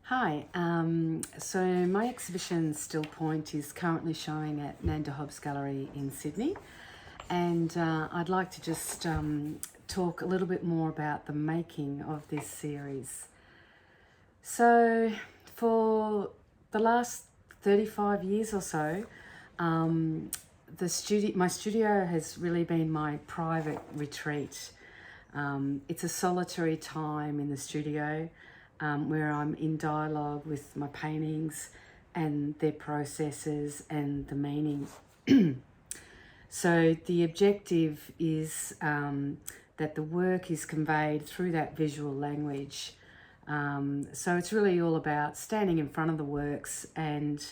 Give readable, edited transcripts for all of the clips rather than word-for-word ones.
Hi, so my exhibition Still Point is currently showing at Nanda Hobbs Gallery in Sydney, and I'd like to just talk a little bit more about the making of this series. So for the last 35 years or so, my studio has really been my private retreat. It's a solitary time in the studio where I'm in dialogue with my paintings and their processes and the meaning. So the objective is that the work is conveyed through that visual language. So it's really all about standing in front of the works and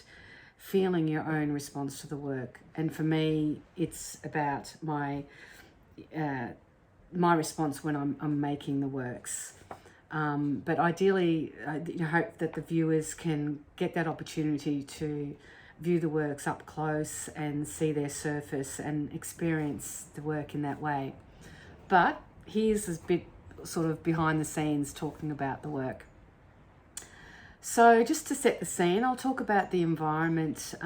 feeling your own response to the work. And for me, it's about my response when I'm making the works. But ideally, I hope that the viewers can get that opportunity to view the works up close and see their surface and experience the work in that way. But here's a bit sort of behind the scenes talking about the work. So just to set the scene, I'll talk about the environment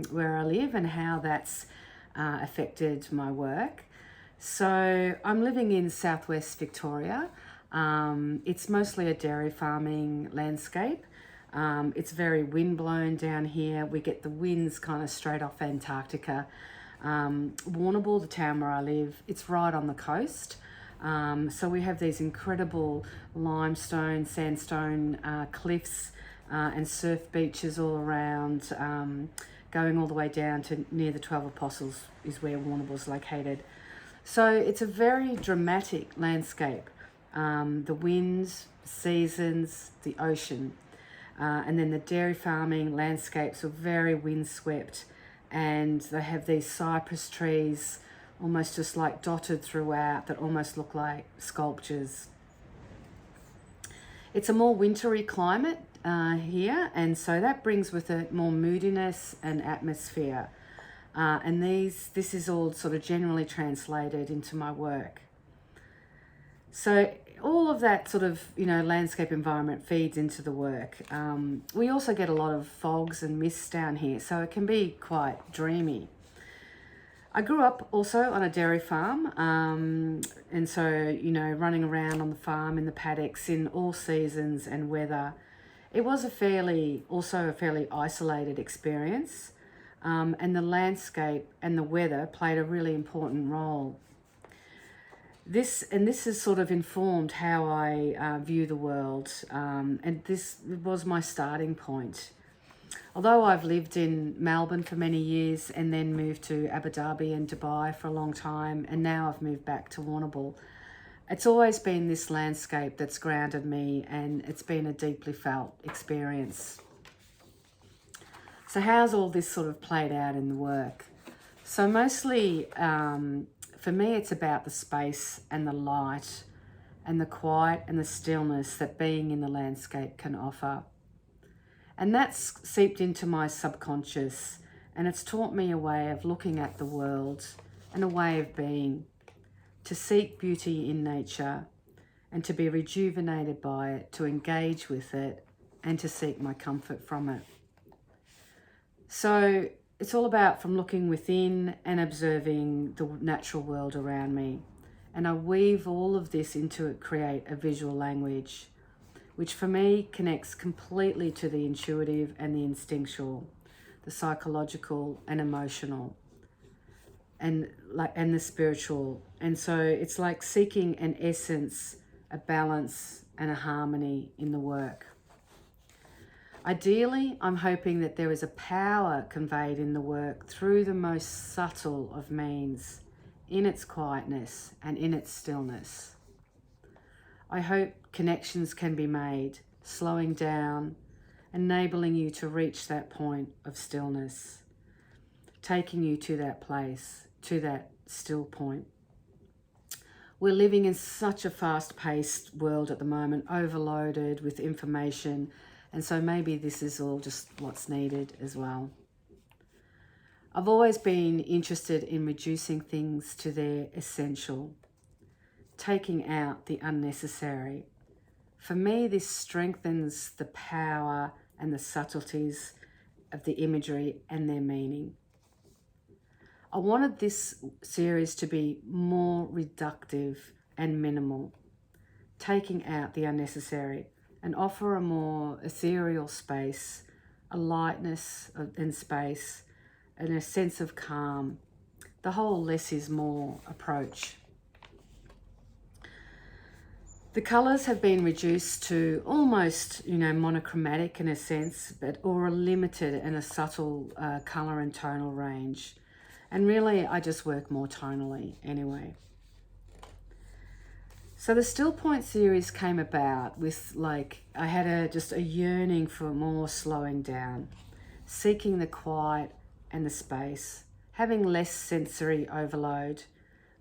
where I live and how that's affected my work. So I'm living in southwest Victoria. It's mostly a dairy farming landscape. It's very windblown down here. We get the winds kind of straight off Antarctica. Warrnambool, the town where I live, it's right on the coast. So we have these incredible limestone, sandstone cliffs and surf beaches all around, going all the way down to near the 12 Apostles is where Warrnambool's located. So it's a very dramatic landscape. The winds, seasons, the ocean. And then the dairy farming landscapes are very windswept, and they have these cypress trees almost just like dotted throughout that almost look like sculptures. It's a more wintry climate here, and so that brings with it more moodiness and atmosphere. And this is all sort of generally translated into my work. So all of that sort of, landscape environment feeds into the work. We also get a lot of fogs and mists down here, so it can be quite dreamy. I grew up also on a dairy farm, and so, running around on the farm in the paddocks in all seasons and weather. It was a fairly isolated experience, and the landscape and the weather played a really important role. This has sort of informed how I view the world, and this was my starting point. Although I've lived in Melbourne for many years and then moved to Abu Dhabi and Dubai for a long time, and now I've moved back to Warrnambool, it's always been this landscape that's grounded me, and it's been a deeply felt experience. So how's all this sort of played out in the work? So mostly, for me, it's about the space and the light and the quiet and the stillness that being in the landscape can offer. And that's seeped into my subconscious, and it's taught me a way of looking at the world and a way of being, to seek beauty in nature and to be rejuvenated by it, to engage with it and to seek my comfort from it. So it's all about from looking within and observing the natural world around me. And I weave all of this into it, create a visual language, which for me connects completely to the intuitive and the instinctual, the psychological and emotional, and the spiritual. And so it's like seeking an essence, a balance and a harmony in the work. Ideally, I'm hoping that there is a power conveyed in the work through the most subtle of means, in its quietness and in its stillness. I hope connections can be made, slowing down, enabling you to reach that point of stillness, taking you to that place, to that still point. We're living in such a fast-paced world at the moment, overloaded with information, and so maybe this is all just what's needed as well. I've always been interested in reducing things to their essential, taking out the unnecessary, For me, this strengthens the power and the subtleties of the imagery and their meaning. I wanted this series to be more reductive and minimal, taking out the unnecessary, and offer a more ethereal space, a lightness in space, and a sense of calm. The whole less is more approach. The colours have been reduced to almost, monochromatic in a sense, or a limited and a subtle colour and tonal range. And really, I just work more tonally anyway. So the Still Point series came about with I had just a yearning for more slowing down, seeking the quiet and the space, having less sensory overload,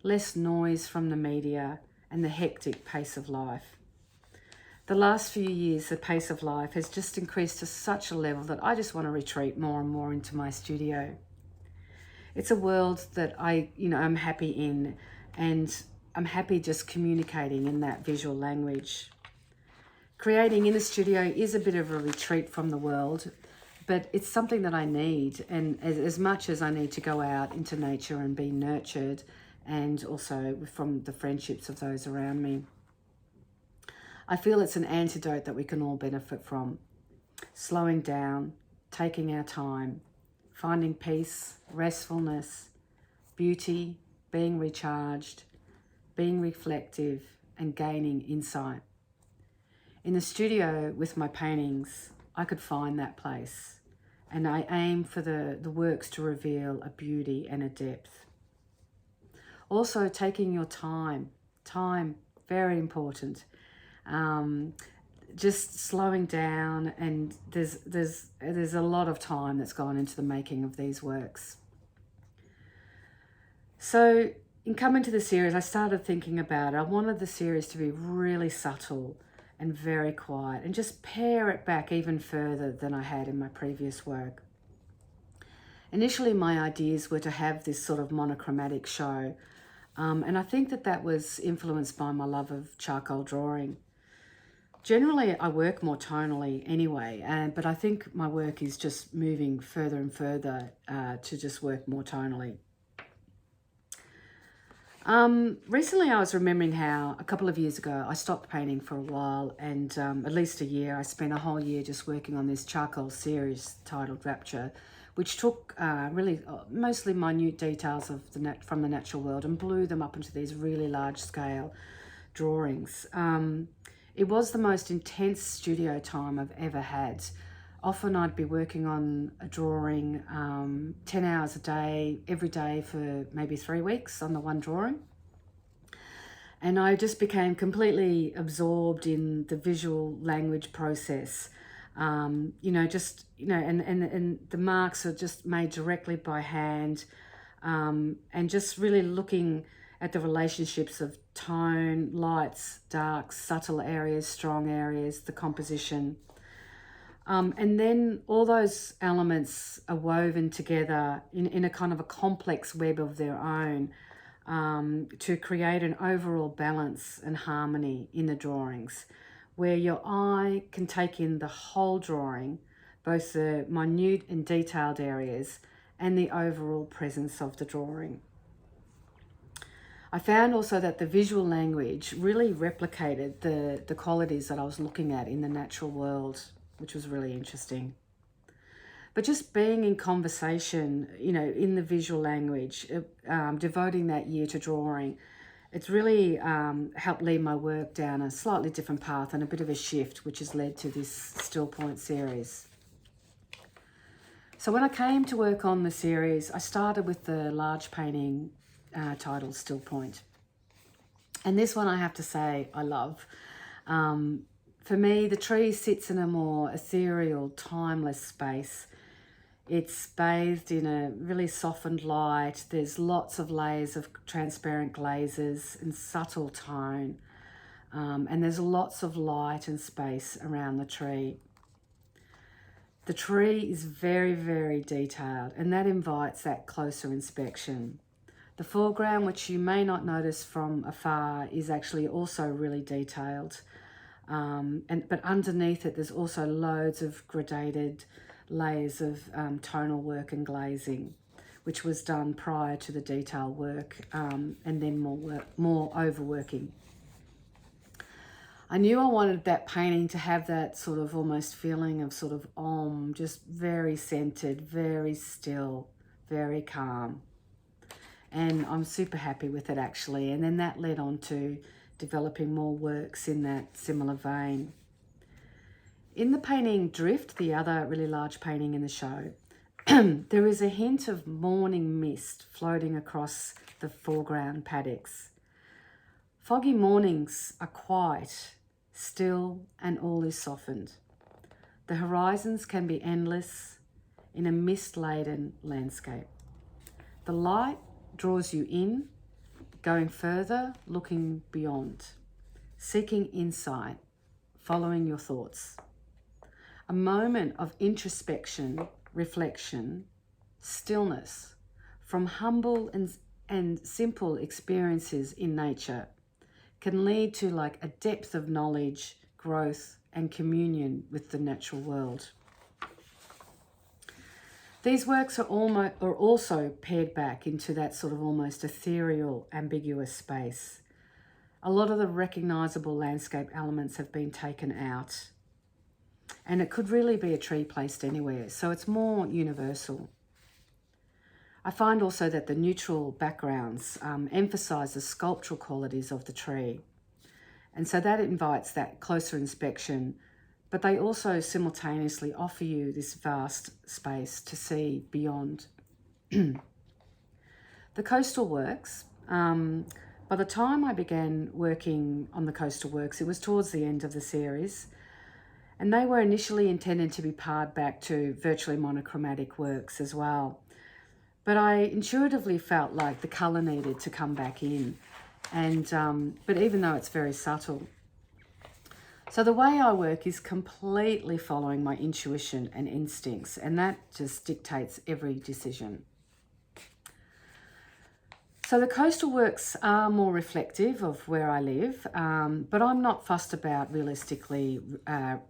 less noise from the media and the hectic pace of life. The last few years, the pace of life has just increased to such a level that I just want to retreat more and more into my studio. It's a world that I'm happy in, and I'm happy just communicating in that visual language. Creating in the studio is a bit of a retreat from the world, but it's something that I need, and as much as I need to go out into nature and be nurtured, and also from the friendships of those around me. I feel it's an antidote that we can all benefit from. Slowing down, taking our time, finding peace, restfulness, beauty, being recharged, being reflective, and gaining insight. In the studio with my paintings, I could find that place, and I aim for the works to reveal a beauty and a depth. Also, taking your time, very important. Just slowing down, and there's a lot of time that's gone into the making of these works. So in coming to the series, I started thinking about it. I wanted the series to be really subtle and very quiet, and just pare it back even further than I had in my previous work. Initially, my ideas were to have this sort of monochromatic show, and I think that was influenced by my love of charcoal drawing. Generally, I work more tonally anyway, but I think my work is just moving further and further to just work more tonally. Recently, I was remembering how a couple of years ago, I stopped painting for a while, and at least a year. I spent a whole year just working on this charcoal series titled Rapture, which took really mostly minute details of from the natural world and blew them up into these really large-scale drawings. It was the most intense studio time I've ever had. Often I'd be working on a drawing 10 hours a day, every day for maybe 3 weeks on the one drawing. And I just became completely absorbed in the visual language process. And the marks are just made directly by hand, and just really looking at the relationships of tone, lights, darks, subtle areas, strong areas, the composition. And then all those elements are woven together in a kind of a complex web of their own, to create an overall balance and harmony in the drawings, where your eye can take in the whole drawing, both the minute and detailed areas and the overall presence of the drawing. I found also that the visual language really replicated the qualities that I was looking at in the natural world, which was really interesting. But just being in conversation, in the visual language, devoting that year to drawing, it's really helped lead my work down a slightly different path and a bit of a shift, which has led to this Still Point series. So when I came to work on the series, I started with the large painting titled Still Point. And this one, I have to say, I love. For me, the tree sits in a more ethereal, timeless space. It's bathed in a really softened light. There's lots of layers of transparent glazes and subtle tone. And there's lots of light and space around the tree. The tree is very, very detailed, and that invites that closer inspection. The foreground, which you may not notice from afar, is actually also really detailed. But underneath it, there's also loads of gradated layers of tonal work and glazing, which was done prior to the detail work, and then more overworking. I knew I wanted that painting to have that sort of almost feeling of sort of om, just very centered, very still, very calm. And I'm super happy with it, actually. And then that led on to developing more works in that similar vein. In the painting Drift, the other really large painting in the show, there is a hint of morning mist floating across the foreground paddocks. Foggy mornings are quiet, still, and all is softened. The horizons can be endless in a mist-laden landscape. The light draws you in, going further, looking beyond, seeking insight, following your thoughts. A moment of introspection, reflection, stillness from humble and simple experiences in nature can lead to like a depth of knowledge, growth, and communion with the natural world. These works are also paired back into that sort of almost ethereal, ambiguous space. A lot of the recognisable landscape elements have been taken out, and it could really be a tree placed anywhere, so it's more universal. I find also that the neutral backgrounds emphasise the sculptural qualities of the tree, and so that invites that closer inspection, but they also simultaneously offer you this vast space to see beyond. The coastal works, by the time I began working on the coastal works, it was towards the end of the series, and they were initially intended to be pared back to virtually monochromatic works as well. But I intuitively felt like the colour needed to come back in, and but even though it's very subtle. So the way I work is completely following my intuition and instincts, and that just dictates every decision. So the coastal works are more reflective of where I live, but I'm not fussed about realistically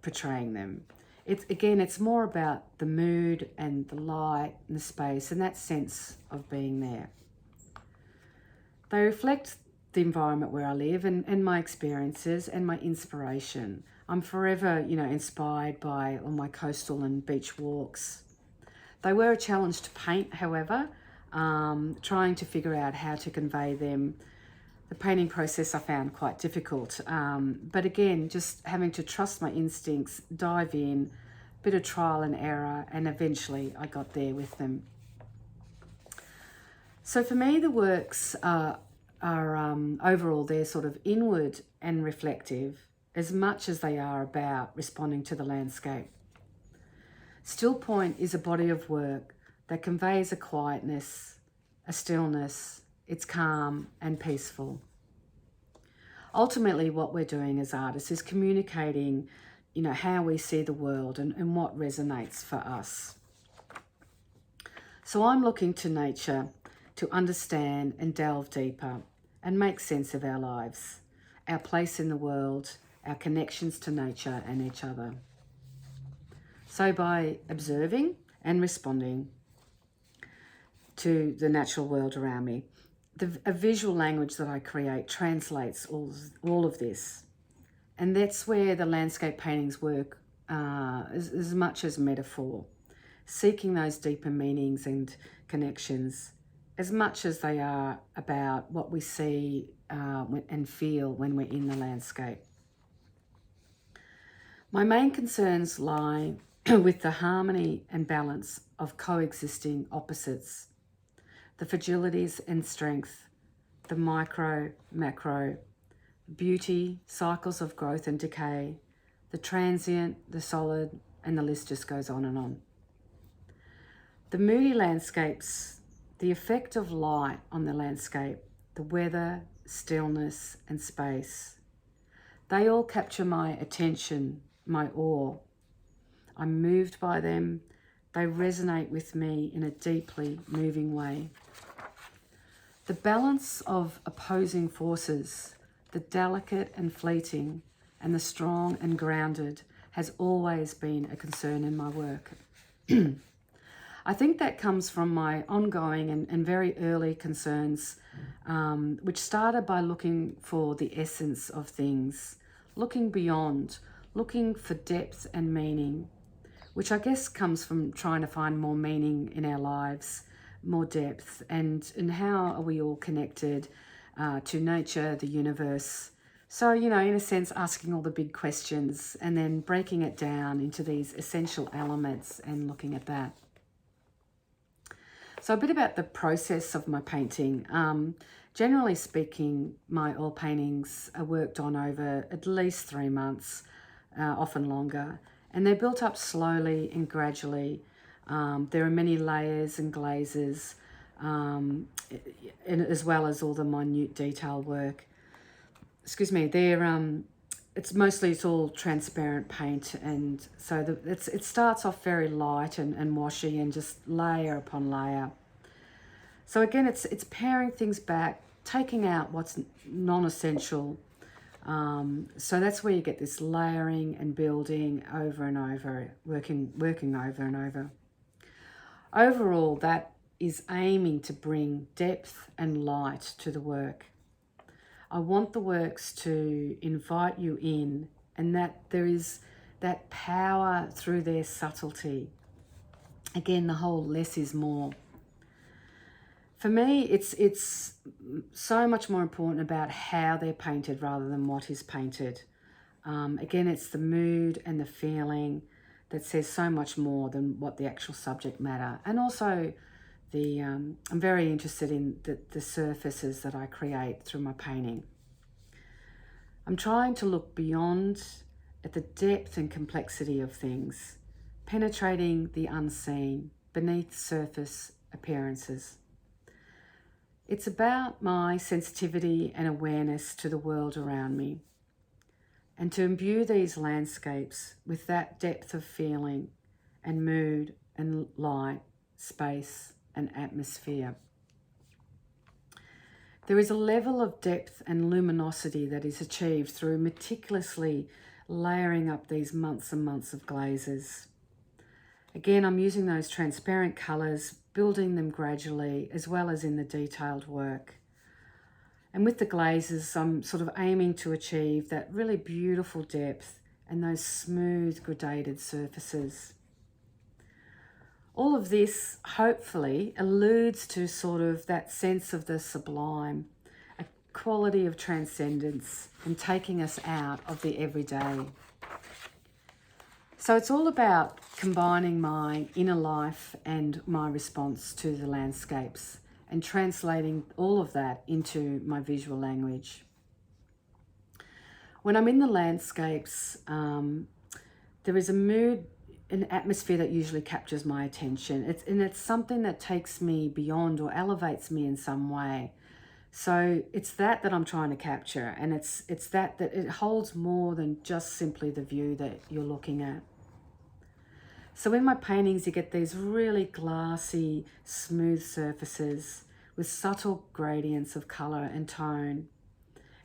portraying them. It's more about the mood and the light and the space and that sense of being there. They reflect the environment where I live and my experiences and my inspiration. I'm forever, inspired by all my coastal and beach walks. They were a challenge to paint, however, trying to figure out how to convey them. The painting process I found quite difficult, but again, just having to trust my instincts, dive in, bit of trial and error, and eventually I got there with them. So for me, the works are overall, they're sort of inward and reflective as much as they are about responding to the landscape. Still Point is a body of work that conveys a quietness, a stillness. It's calm and peaceful. Ultimately, what we're doing as artists is communicating, how we see the world and what resonates for us. So I'm looking to nature to understand and delve deeper and make sense of our lives, our place in the world, our connections to nature and each other. So by observing and responding to the natural world around me, a visual language that I create translates all of this. And that's where the landscape paintings work as much as metaphor, seeking those deeper meanings and connections as much as they are about what we see and feel when we're in the landscape. My main concerns lie with the harmony and balance of coexisting opposites, the fragilities and strength, the micro, macro, beauty, cycles of growth and decay, the transient, the solid, and the list just goes on and on. The moody landscapes, the effect of light on the landscape, the weather, stillness, and space, they all capture my attention, my awe. I'm moved by them. They resonate with me in a deeply moving way. The balance of opposing forces, the delicate and fleeting, and the strong and grounded has always been a concern in my work. I think that comes from my ongoing and very early concerns, which started by looking for the essence of things, looking beyond, looking for depth and meaning, which I guess comes from trying to find more meaning in our lives, more depth, and how are we all connected to nature, the universe. So, in a sense, asking all the big questions and then breaking it down into these essential elements and looking at that. So a bit about the process of my painting. Generally speaking, my oil paintings are worked on over at least 3 months, often longer, and they're built up slowly and gradually. There are many layers and glazes, and as well as all the minute detail work. Excuse me, it's all transparent paint, and so it starts off very light and washy and just layer upon layer. So again, it's paring things back, taking out what's non-essential. So that's where you get this layering and building over and over, working over and over. Overall, that is aiming to bring depth and light to the work. I want the works to invite you in, and that there is that power through their subtlety. Again, the whole less is more. For me, it's so much more important about how they're painted rather than what is painted. Again, it's the mood and the feeling that says so much more than what the actual subject matter. And also, I'm very interested in the surfaces that I create through my painting. I'm trying to look beyond at the depth and complexity of things, penetrating the unseen beneath surface appearances. It's about my sensitivity and awareness to the world around me, and to imbue these landscapes with that depth of feeling and mood and light, space and atmosphere. There is a level of depth and luminosity that is achieved through meticulously layering up these months and months of glazes. Again, I'm using those transparent colours, building them gradually, as well as in the detailed work. And with the glazes, I'm sort of aiming to achieve that really beautiful depth and those smooth, gradated surfaces. All of this, hopefully, alludes to sort of that sense of the sublime, a quality of transcendence and taking us out of the everyday. So it's all about combining my inner life and my response to the landscapes and translating all of that into my visual language. When I'm in the landscapes, there is a mood, an atmosphere that usually captures my attention. It's something that takes me beyond or elevates me in some way. So it's that I'm trying to capture, and it's that it holds more than just simply the view that you're looking at. So in my paintings, you get these really glassy, smooth surfaces with subtle gradients of colour and tone.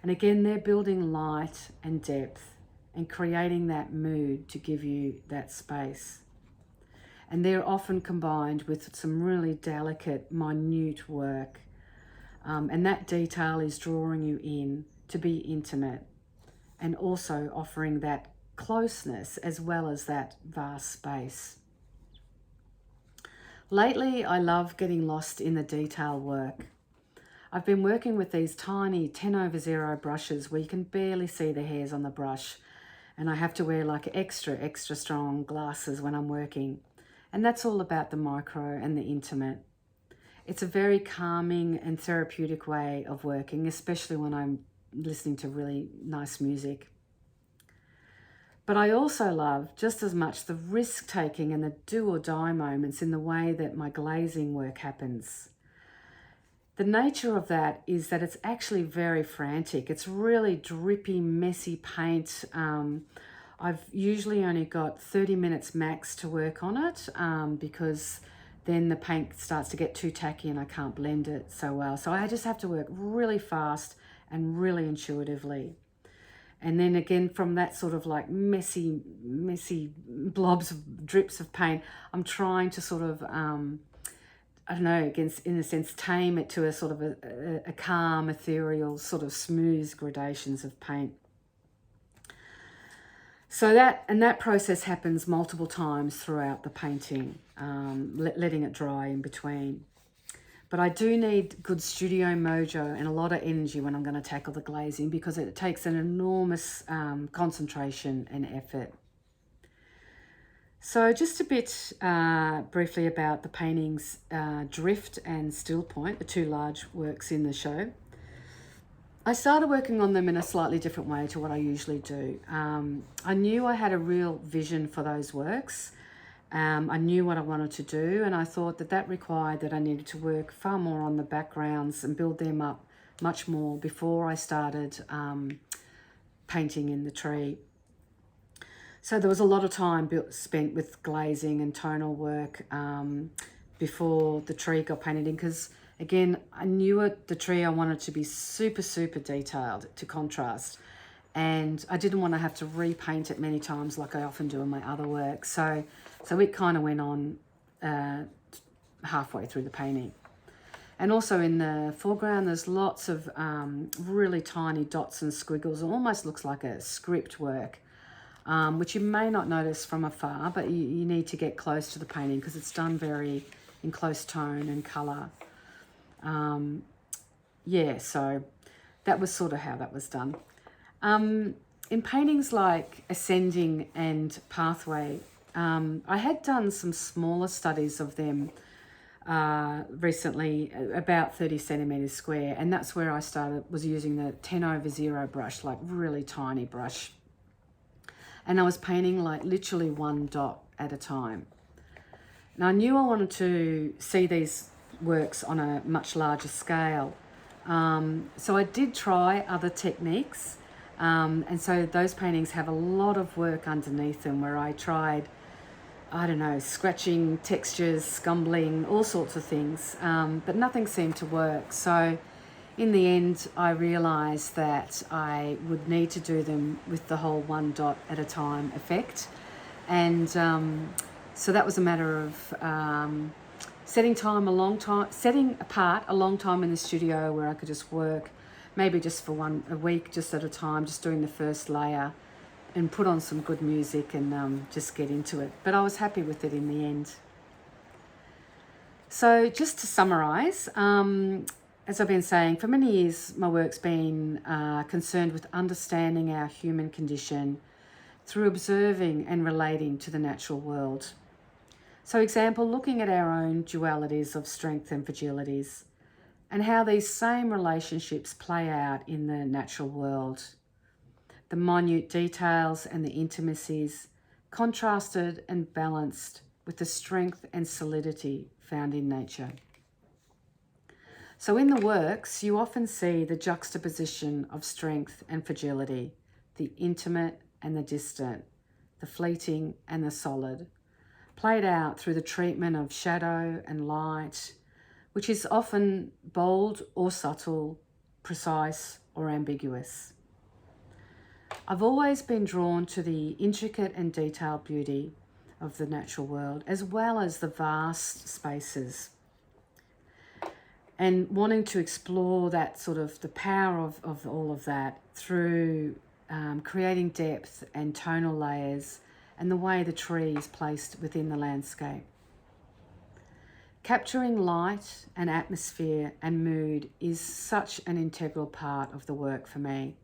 And again, they're building light and depth and creating that mood to give you that space. And they're often combined with some really delicate, minute work. And that detail is drawing you in to be intimate and also offering that closeness as well as that vast space. Lately, I love getting lost in the detail work. I've been working with these tiny 10/0 brushes where you can barely see the hairs on the brush, and I have to wear like extra strong glasses when I'm working. And that's all about the micro and the intimate. It's a very calming and therapeutic way of working, especially when I'm listening to really nice music. But I also love just as much the risk-taking and the do-or-die moments in the way that my glazing work happens. The nature of that is that it's actually very frantic. It's really drippy, messy paint. I've usually only got 30 minutes max to work on it because then the paint starts to get too tacky and I can't blend it so well. So I just have to work really fast and really intuitively. And then again, from that sort of like messy blobs of drips of paint, I'm trying to sort of, I don't know, against, in a sense, tame it to a sort of a calm, ethereal, sort of smooth gradations of paint. So that process happens multiple times throughout the painting, letting it dry in between. But I do need good studio mojo and a lot of energy when I'm going to tackle the glazing, because it takes an enormous concentration and effort. So just a bit briefly about the paintings Drift and Still Point, the two large works in the show. I started working on them in a slightly different way to what I usually do. I knew I had a real vision for those works. I knew what I wanted to do, and I thought that required that I needed to work far more on the backgrounds and build them up much more before I started painting in the tree. So there was a lot of time spent with glazing and tonal work before the tree got painted in, because again, I knew the tree I wanted to be super, super detailed to contrast. And I didn't want to have to repaint it many times like I often do in my other work. So it kind of went on halfway through the painting. And also in the foreground, there's lots of really tiny dots and squiggles. It almost looks like a script work, which you may not notice from afar, but you need to get close to the painting because it's done very in close tone and colour. Yeah, so that was sort of how that was done. In paintings like Ascending and Pathway, I had done some smaller studies of them recently, about 30 centimetres square, and that's where I was using the 10/0 brush, like really tiny brush. And I was painting like literally one dot at a time. Now I knew I wanted to see these works on a much larger scale. So I did try other techniques. And so those paintings have a lot of work underneath them where I tried, I don't know, scratching, textures, scumbling, all sorts of things, but nothing seemed to work. So in the end, I realised that I would need to do them with the whole one dot at a time effect. And so that was a matter of setting apart a long time in the studio where I could just work, maybe just for a week, just at a time, just doing the first layer and put on some good music and just get into it. But I was happy with it in the end. So just to summarise, as I've been saying, for many years my work's been concerned with understanding our human condition through observing and relating to the natural world. So example, looking at our own dualities of strength and fragilities, and how these same relationships play out in the natural world. The minute details and the intimacies contrasted and balanced with the strength and solidity found in nature. So in the works, you often see the juxtaposition of strength and fragility, the intimate and the distant, the fleeting and the solid, played out through the treatment of shadow and light, which is often bold or subtle, precise or ambiguous. I've always been drawn to the intricate and detailed beauty of the natural world, as well as the vast spaces, and wanting to explore that sort of the power of all of that through creating depth and tonal layers and the way the tree is placed within the landscape. Capturing light and atmosphere and mood is such an integral part of the work for me.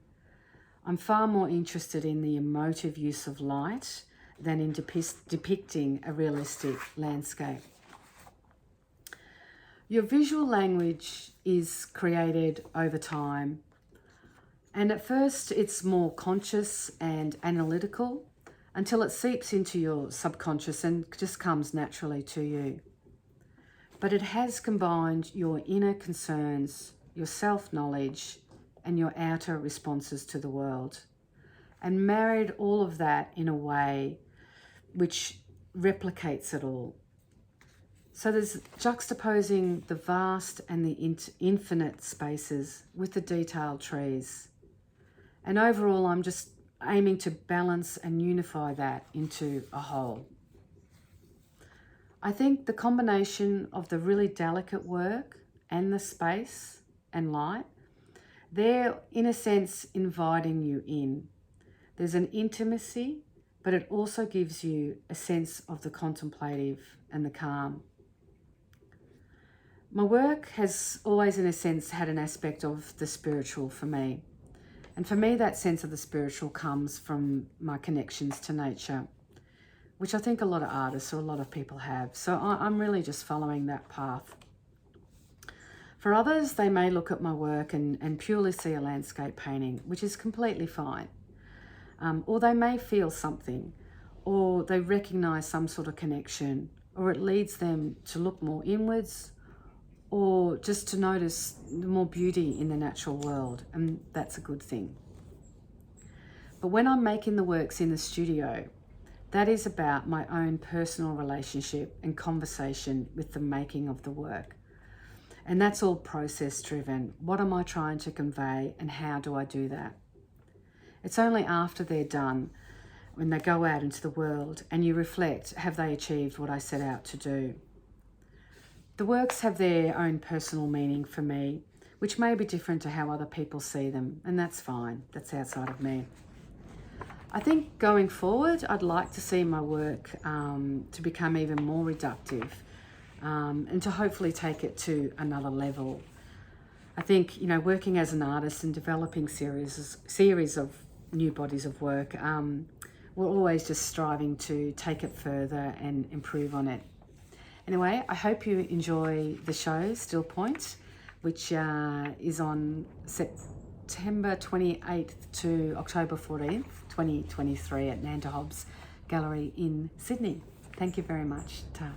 I'm far more interested in the emotive use of light than in depicting a realistic landscape. Your visual language is created over time, and at first it's more conscious and analytical until it seeps into your subconscious and just comes naturally to you. But it has combined your inner concerns, your self-knowledge, and your outer responses to the world, and married all of that in a way which replicates it all. So there's juxtaposing the vast and the infinite spaces with the detailed trees, And overall, I'm just aiming to balance and unify that into a whole. I think the combination of the really delicate work and the space and light, they're in a sense inviting you in. There's an intimacy, but it also gives you a sense of the contemplative and the calm. My work has always, in a sense, had an aspect of the spiritual for me. And for me, that sense of the spiritual comes from my connections to nature, which I think a lot of artists or a lot of people have. So I'm really just following that path. For others, they may look at my work and purely see a landscape painting, which is completely fine. Or they may feel something, or they recognize some sort of connection, or it leads them to look more inwards, or just to notice more beauty in the natural world, and that's a good thing. But when I'm making the works in the studio, that is about my own personal relationship and conversation with the making of the work. And that's all process driven. What am I trying to convey and how do I do that? It's only after they're done, when they go out into the world and you reflect, have they achieved what I set out to do? The works have their own personal meaning for me, which may be different to how other people see them, and that's fine. That's outside of me. I think going forward, I'd like to see my work to become even more reductive and to hopefully take it to another level. I think, working as an artist and developing series of new bodies of work, we're always just striving to take it further and improve on it. Anyway, I hope you enjoy the show, Still Point, which is on September 28th to October 14th, 2023 at Nanda Hobbs Gallery in Sydney. Thank you very much. Ta.